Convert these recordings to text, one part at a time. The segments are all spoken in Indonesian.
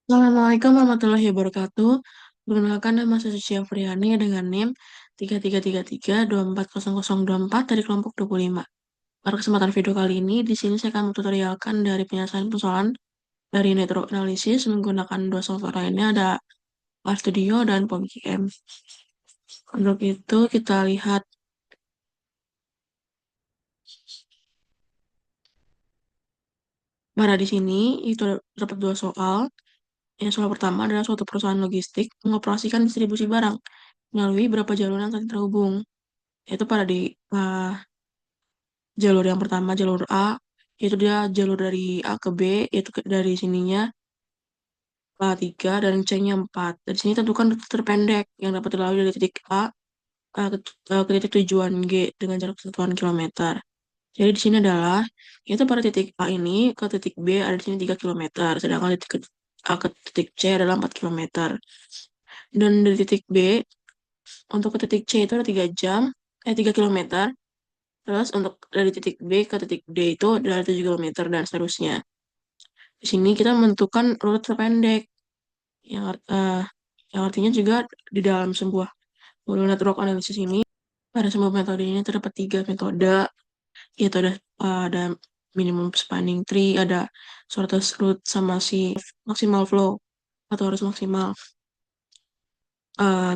Assalamualaikum warahmatullahi wabarakatuh. Perkenalkan nama saya Suci Afriani dengan NIM 3333240024 dari kelompok 25. Pada kesempatan video kali ini, di sini saya akan tutorialkan dari penyelesaian persoalan dari network analysis menggunakan dua software lainnya, ada RStudio dan POMGM. Untuk itu, kita lihat pada di sini, itu dapat dua soal. Yang soal pertama adalah suatu perusahaan logistik mengoperasikan distribusi barang melalui beberapa jalur yang saling terhubung. Itu pada di jalur yang pertama, jalur A, itu dia jalur dari A ke B, itu dari sininya A3 dan C-nya 4. Dari sini tentukan rute terpendek yang dapat dilalui dari titik A ke titik tujuan G dengan jarak satuan kilometer. Jadi di sini adalah, itu pada titik A ini ke titik B ada di sini 3 kilometer, sedangkan titik A ke titik C adalah 4 kilometer. Dan dari titik B, untuk ke titik C itu ada 3 kilometer. Terus untuk dari titik B ke titik D itu adalah 7 kilometer dan seterusnya. Di sini kita menentukan rute terpendek yang, yang artinya juga di dalam sebuah modul network analysis ini pada sebuah metode ini terdapat tiga metode, yaitu ada minimum spanning tree, ada shortest route, sama si maximal flow atau arus maksimal. Eh,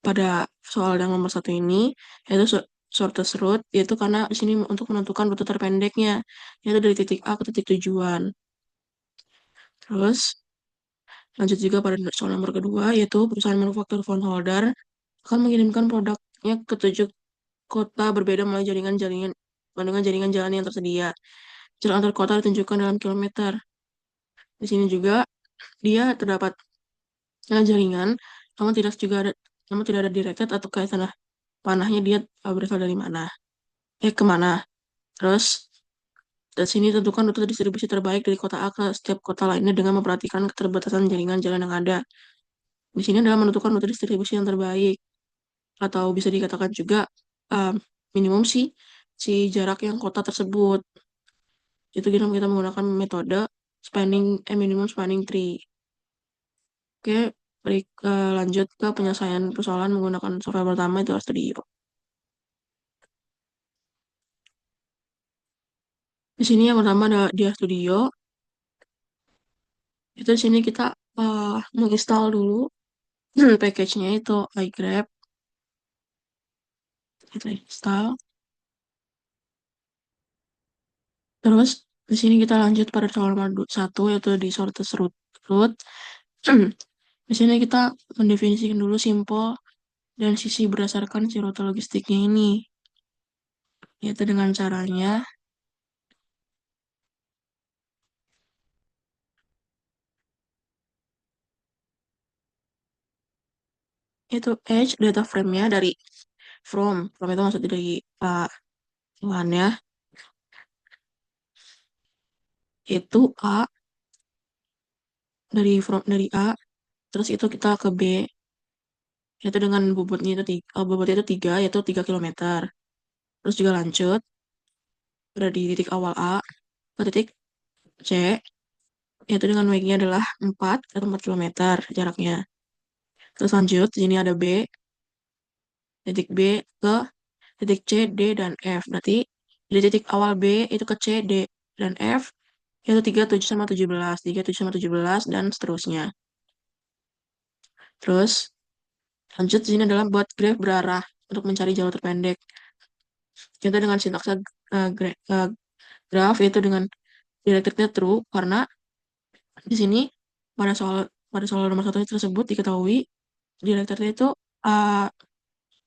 pada soal yang nomor satu ini yaitu shortest route, yaitu karena di sini untuk menentukan rute terpendeknya, yaitu dari titik A ke titik tujuan. Terus lanjut juga pada soal nomor kedua, yaitu perusahaan manufaktur phone holder akan mengirimkan produknya ke 7 kota berbeda melalui jaringan-jaringan dengan jaringan jalan yang tersedia. Jarak antar kota ditunjukkan dalam kilometer. Di sini juga dia terdapat jaringan, namun tidak ada directed atau kayak tanah panahnya dia berasal dari mana, kemana. Terus dari sini tentukan rute distribusi terbaik dari kota A ke setiap kota lainnya dengan memperhatikan keterbatasan jaringan jalan yang ada. Di sini adalah menentukan rute distribusi yang terbaik, atau bisa dikatakan juga um, minimum si jarak yang kota tersebut. Itu kita menggunakan metode minimum spanning tree. Oke, lanjut ke penyelesaian persoalan menggunakan software pertama, itu RStudio. Di sini yang pertama ada di RStudio. Itu di sini kita menginstal dulu package-nya, itu iGrab. Kita install. Terus di sini kita lanjut pada soal nomor satu, yaitu di shortest route. Di sini kita mendefinisikan dulu simpel dan sisi berdasarkan si rute logistiknya ini, yaitu dengan caranya itu edge data frame-nya dari from itu maksudnya dari Tuhan ya, itu A, dari A, terus itu kita ke B, yaitu dengan bobotnya itu 3, yaitu 3 kilometer. Terus juga lanjut dari titik awal A ke titik C, yaitu dengan wake-nya adalah 4 atau 4 kilometer jaraknya. Terus lanjut, di sini ada B, titik B ke titik C, D, dan F. Berarti dari titik awal B itu ke C, D, dan F, yaitu 37 sama 17, 37 sama 17, dan seterusnya. Terus lanjut, di sini adalah buat graph berarah untuk mencari jalur terpendek. Kita dengan sintaksnya graph, yaitu dengan directednya true, karena di sini pada soal nomor satu tersebut diketahui directednya itu uh,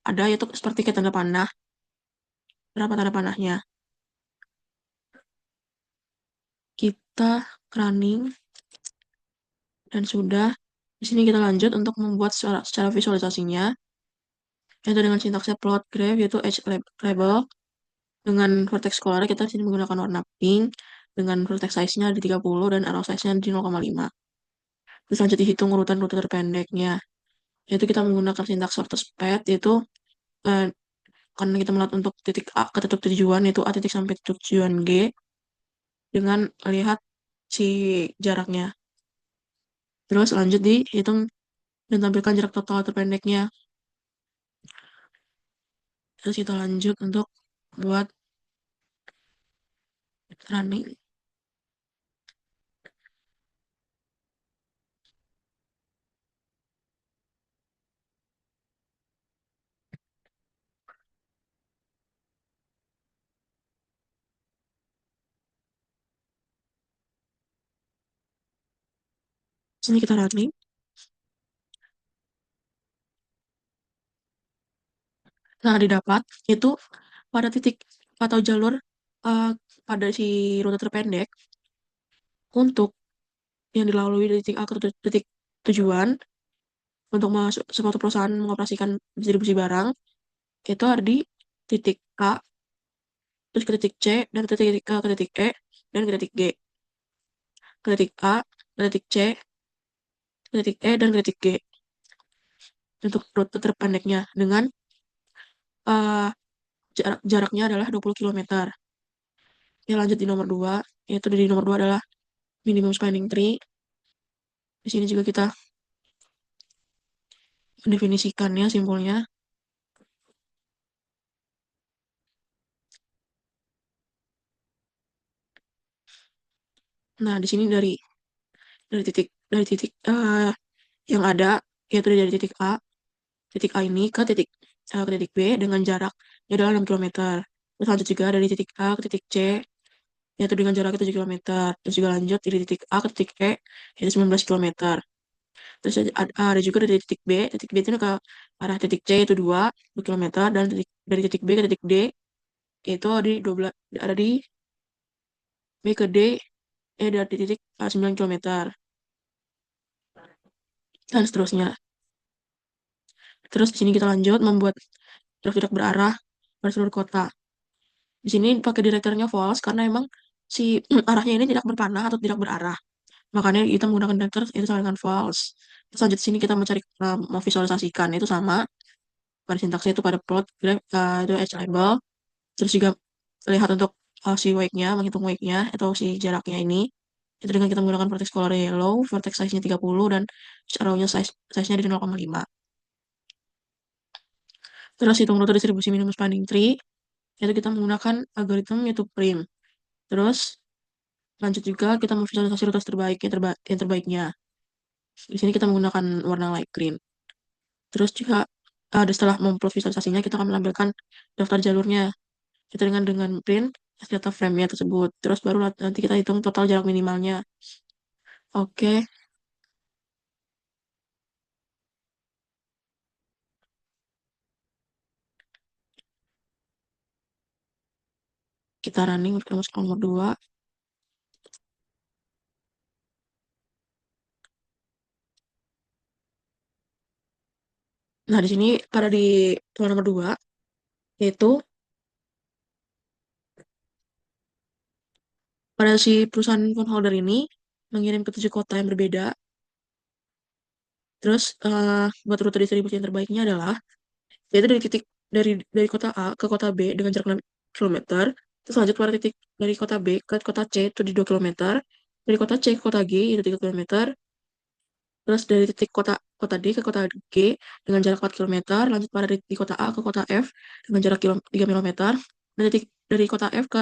ada, yaitu seperti kayak tanda panah. Berapa tanda panahnya? Kita running dan sudah. Di sini kita lanjut untuk membuat secara visualisasinya, yaitu dengan sintaksnya plot graph, yaitu edge label. Dengan vertex color kita di sini menggunakan warna pink, dengan vertex size-nya di 30 dan arrow size-nya di 0,5. Terus lanjut dihitung urutan rute terpendeknya, yaitu kita menggunakan sintaks shortest path, yaitu eh, karena kita melihat untuk titik A ke titik tujuan, yaitu A titik sampai titik tujuan G, dengan melihat si jaraknya. Terus lanjut dihitung dan tampilkan jarak total terpendeknya. Terus kita lanjut untuk buat running. Sini kita running. Nah, didapat itu pada titik atau jalur uh, pada si rute terpendek untuk yang dilalui dari titik A ke titik tujuan untuk masuk suatu perusahaan mengoperasikan distribusi barang itu ada di titik A, terus ke titik C, dan ke titik ke titik E, dan ke titik G. Ke titik A, ke titik C, ke titik E, dan ke titik G. Untuk rute terpendeknya dengan uh, jaraknya adalah 20 kilometer. Ya, lanjut di nomor 2, yaitu di nomor 2 adalah minimum spanning tree. Di sini juga kita mendefinisikannya simpulnya. Nah, di sini dari titik yang ada yaitu dari titik A ini ke titik B dengan jarak adalah 6 kilometer. Terus lanjut juga dari titik A ke titik C yaitu dengan jarak 7 kilometer. Terus juga lanjut dari titik A ke titik E yaitu 19 kilometer. Terus ada juga dari titik B itu ke arah titik C itu 2 kilometer, dan dari titik B ke titik D itu ada di B ke D dari titik 9 kilometer dan seterusnya. Terus di sini kita lanjut membuat truk tidak berarah pada seluruh kota. Di sini pakai direkturnya false karena emang si arahnya ini tidak berpanah atau tidak berarah. Makanya kita menggunakan direktur itu sama dengan false. Terus lanjut di sini kita mencari memvisualisasikan itu sama pada sintaksnya itu pada plot graph itu edge label. Terus juga lihat untuk si wake-nya, menghitung wake-nya atau si jaraknya ini. Itu dengan kita menggunakan vertex color yellow, vertex size-nya 30 dan arrow-nya size-nya di 0,5. Terus hitung rute distribusi minimum spanning tree, yaitu kita menggunakan algoritma yaitu prim. Terus lanjut juga kita memvisualisasi rute terbaik yang terbaiknya. Di sini kita menggunakan warna light green. Terus juga ada setelah memplot visualisasinya kita akan menampilkan daftar jalurnya. Kita dengan print data frame-nya tersebut. Terus baru nanti kita hitung total jarak minimalnya. Oke, kita running kita masuk ke nomor 2. Nah, di sini pada di nomor 2 yaitu pada si perusahaan phone holder ini mengirim ke 7 kota yang berbeda. Terus buat rute distribusi yang terbaiknya adalah yaitu dari kota A ke kota B dengan jarak 6 kilometer. Terus lanjut pada titik dari kota B ke kota C itu di 2 kilometer. Dari kota C ke kota G itu 3 kilometer. Terus dari titik kota kota D ke kota G dengan jarak 4 kilometer. Lanjut pada di kota A ke kota F dengan jarak 3 kilometer. Dan titik dari kota F ke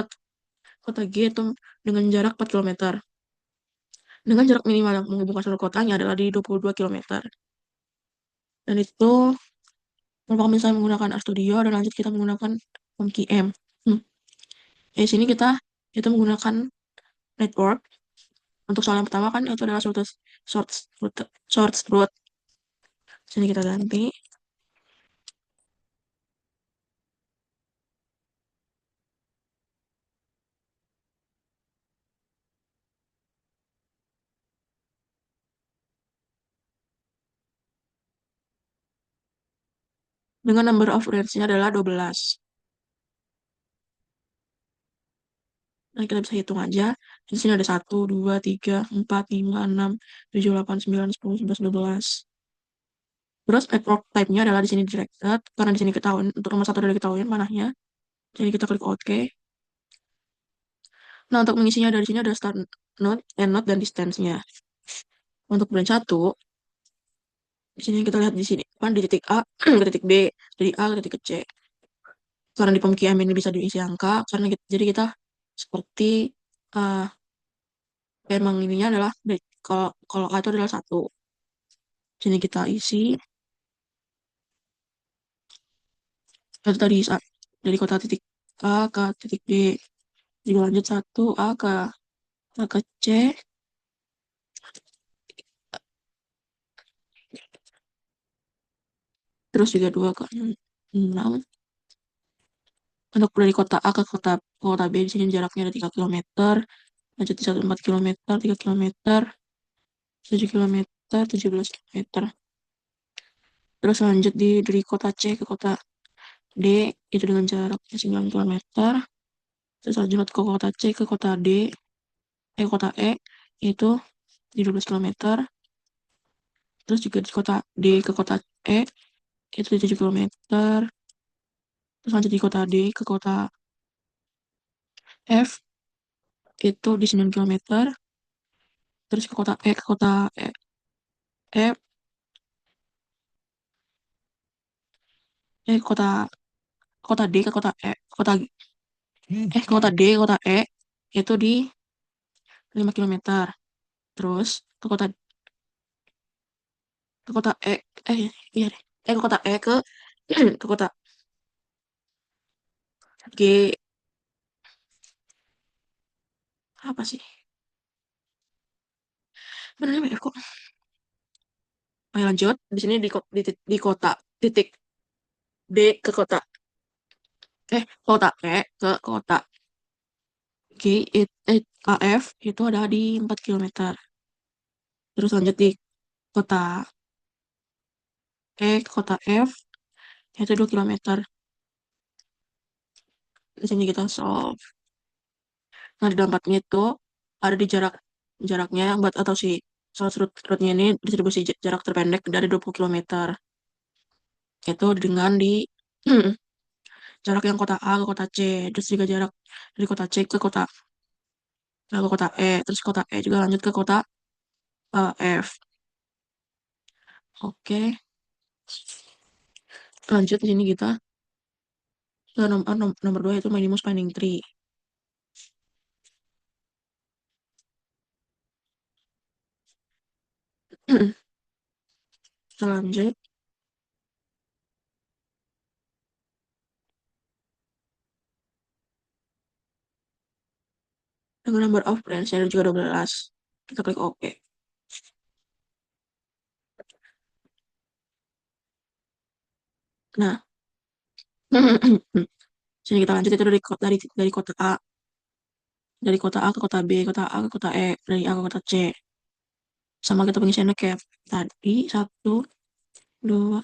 kota G itu dengan jarak 4 kilometer. Dengan jarak minimal yang menghubungkan seluruh kotanya adalah di 22 kilometer. Dan itu kalau misalnya menggunakan RStudio dan lanjut kita menggunakan HomeKeyM. Hmm. Di sini kita itu menggunakan network. Untuk soal yang pertama kan itu adalah short short root. Sini kita ganti dengan number of range-nya adalah 12. Nah, kita bisa hitung aja. Di sini ada 1, 2, 3, 4, 5, 6, 7, 8, 9, 10, 11, 12. Terus network type-nya adalah di sini directed, karena di sini ketahuan, untuk nomor 1 udah diketahui manahnya. Jadi kita klik OK. Nah, untuk mengisinya dari sini ada start node, end node, dan distance-nya. Untuk brand satu, di sini kita lihat di sini kan di titik A ke titik B, dari A ke titik ke C. Karena di pemkiam ini bisa diisi angka, karena jadi kita seperti uh, emang ininya adalah kalau kalau A itu adalah satu. Sini kita isi itu tadi dari kota titik A ke titik B. Jadi lanjut satu A ke C, terus juga dua ke enam. Untuk dari kota A ke kota B di sini jaraknya ada 3 km. Lanjut di 1 4 km, 3 km, 7 km, 17 km. Terus lanjut dari kota C ke kota D itu dengan jaraknya 9 km. Terus lanjut ke kota C ke kota kota E itu 12 km. Terus juga di kota D ke kota E itu 7 km. Terus lanjut di kota D ke kota F itu di 9 km. Terus ke kota E ke kota E, kota kota D ke kota kota D kota E itu di 5 km. Terus ke kota ke kota iya deh. Ke kota ke ke kota G, apa sih? Benar ya kok. Ayo lanjut. Di sini di kota titik D ke kota kota ke kota G AF itu ada di 4 km. Terus lanjut di kota ke kota F itu 2 km. Di sini kita solve. Nah, di dampaknya itu ada di jaraknya buat atau si source root-nya ini distribusi jarak terpendek dari 20 km. Itu dengan di jarak yang kota A ke kota C. Terus juga jarak dari kota C ke kota E. Terus kota E juga lanjut ke kota F. Oke. Lanjut di sini kita ke nomor 2 itu minimum spanning tree. Kita lanjut dengan number of branch ada juga 12. Kita klik OK. Nah, sini kita lanjut itu dari kota A, dari kota A ke kota B, kota A ke kota E, dari A ke kota C. Sama kita pengisiannya kayak tadi, satu, dua.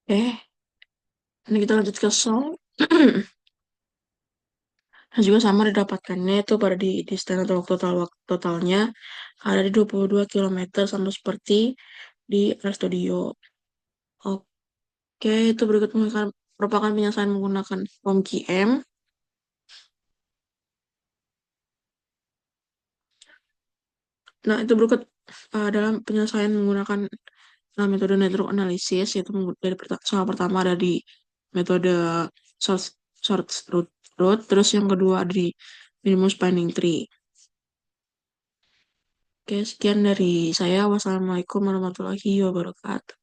Ini kita lanjut ke song. Dan juga sama didapatkannya itu pada di standar totalnya ada di 22 km sama seperti di RStudio. Oke, itu berikut merupakan penyelesaian menggunakan POMQM. Nah, itu berikut dalam penyelesaian menggunakan metode network analysis, yaitu dari soal pertama ada di metode short, short root, terus yang kedua ada di minimum spanning tree. Oke, sekian dari saya. Wassalamualaikum warahmatullahi wabarakatuh.